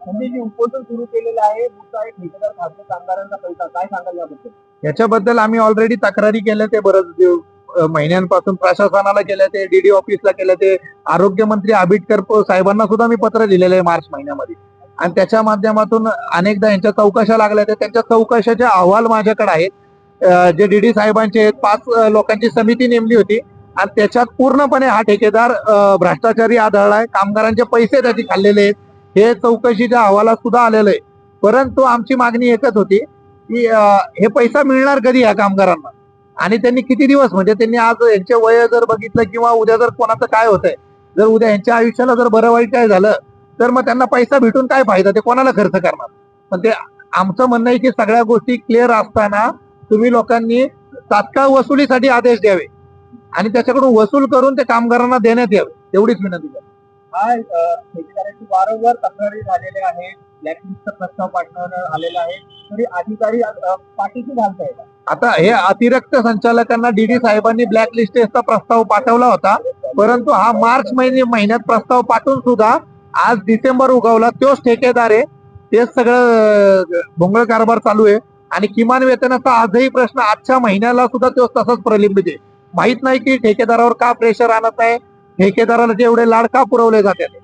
म्हणजे जे उपोषण सुरू केलेलं आहे दुसरा एक ठेकेदार खासगी कामगारांचा पैसा काय सांगाल याबद्दल? याच्याबद्दल आम्ही ऑलरेडी तक्रारी केल्या ते महिन्यांपासून प्रशासनाला केल्या ते डीडी ऑफिसला केल्या ते आरोग्यमंत्री आबिटकर साहेबांना सुद्धा मी पत्र लिहिलेलं आहे मार्च महिन्यामध्ये आणि त्याच्या माध्यमातून अनेकदा यांच्या चौकशा लागल्या तर त्यांच्या चौकशाचे अहवाल माझ्याकडे आहेत. जे डीडी साहेबांचे आहेत 5 लोकांची समिती नेमली होती आणि त्याच्यात पूर्णपणे हा ठेकेदार भ्रष्टाचारी आढळलाय, कामगारांचे पैसे त्याची खाल्लेले आहेत हे चौकशीच्या अहवालात सुद्धा आलेलं आहे. परंतु आमची मागणी एकच होती की हे पैसा मिळणार कधी या कामगारांना आणि त्यांनी किती दिवस म्हणजे त्यांनी आज यांचे वय जर बघितलं किंवा उद्या जर कोणाचं काय होतंय जर उद्या यांच्या आयुष्याला जर बरं वाईट काय झालं तर मग त्यांना पैसा भेटून काय फायदा, ते कोणाला खर्च करणार. पण ते आमचं म्हणणं आहे की सगळ्या गोष्टी क्लिअर असताना तुम्ही लोकांनी तात्काळ वसुलीसाठी आदेश द्यावे आणि त्याच्याकडून वसूल करून ते कामगारांना देण्यात यावे एवढीच विनंती करतो. हा ठेकेदारांची वारंवार तक्रारी झालेल्या आहे, ब्लॅकलिस्टचा प्रस्ताव पाठवण्यात आलेला आहे, तरी अधिकारी पाठीशी घालतायत. आता हे अतिरिक्त संचालकांना डीडी साहेबांनी ब्लॅक लिस्टचा प्रस्ताव पाठवला होता, परंतु हा मार्च महिन्यात प्रस्ताव पाठवून सुद्धा आज डिसेंबर उगवला, तोच ठेकेदार आहे, तेच सगळं भोंगळ कारभार चालू आहे आणि किमान वेतनाचा आजही प्रश्न आजच्या महिन्याला सुद्धा तोच तसाच प्रलंबित आहे. माहित नाही की ठेकेदारावर का प्रेशर आणत आहे, ठेकेदाराला जेवढे लाड का पुरवले जातात,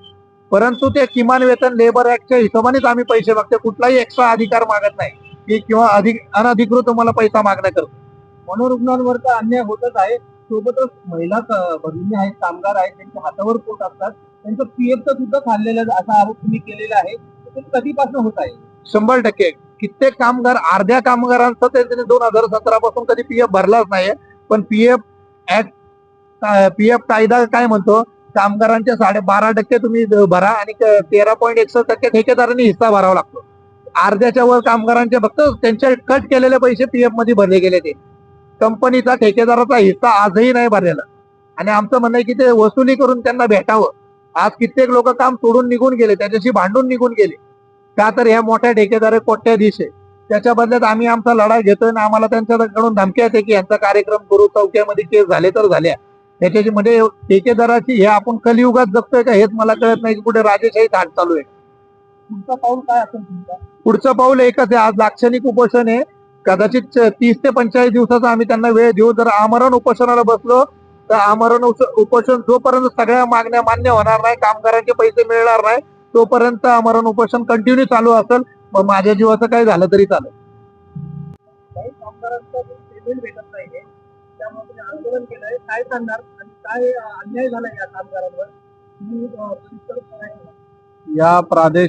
परंतु ते किमान वेतन लेबर ऍक्टच्या हिशोबानेच आम्ही पैसे मागतो, कुठलाही एक्स्ट्रा अधिकार मागत नाही की किंवा अनधिकृत तुम्हाला पैसा मागण्या करतो. मनोरुग्णांवर तर अन्याय होतच आहे, सोबतच महिला भगिनी आहेत, कामगार आहेत, त्यांच्या हातावर पोट असतात, त्यांचं पीएफचं सुद्धा खाल्लेलं असा आरोप तुम्ही केलेला आहे. ते कधीपासून होत आहे? 100% कित्येक कामगार, अर्ध्या कामगारांचं त्यांनी 2017 पासून कधी पीएफ भरलाच नाहीये. पण पीएफ कायदा काय म्हणतो, कामगारांच्या 12.5% तुम्ही भरा आणि 13.61% ठेकेदारांनी हिस्सा भरावा लागतो. अर्ध्याच्या वर कामगारांचे फक्त त्यांचे कट केलेले पैसे पीएफ मध्ये भरले गेले. ते कंपनीचा ठेकेदाराचा हिस्सा आजही नाही भरलेला आणि आमचं म्हणणं आहे की ते वसुली करून त्यांना भेटावं. आज कित्येक लोक काम सोडून निघून गेले, त्याच्याशी भांडून निघून गेले का तर ह्या मोठ्या ठेकेदार कोट्याधीश आहे. त्याच्या बदल्यात आम्ही आमचा लढा घेतोय आणि आम्हाला त्यांच्याकडून धमक्या येते की यांचा कार्यक्रम करू, चौक्यामध्ये केस झाले तर झाल्या. त्याच्याची म्हणजे ठेकेदाराची हे आपण कलियुगात जगतोय का हेच मला कळत नाही की कुठे राजेशाही थाट चालू आहे. तुमचा पाऊल काय असेल तुमचा? पुढचं पाऊल एकच आहे, आज लाक्षणिक उपोषण आहे, कदाचित 30 ते 45 दिवसाचा आम्ही त्यांना वेळ देऊ. जर आमरण उपोषणाला बसलो तर आमरण उपोषण जोपर्यंत सगळ्या मागण्या मान्य होणार नाही, कामगारांचे पैसे मिळणार नाही, तोपर्यंत आमरण उपोषण कंटिन्यू चालू असेल. मग माझ्या जीवाचं काय झालं तरी चालेल. काही कामगारांचा पेमेंट भेटत नाहीये, त्यामुळे तुम्ही आंदोलन केलंय, काय सांगणार आणि काय अन्याय झाला या कामगारांवर? तुम्ही या प्रादेशिक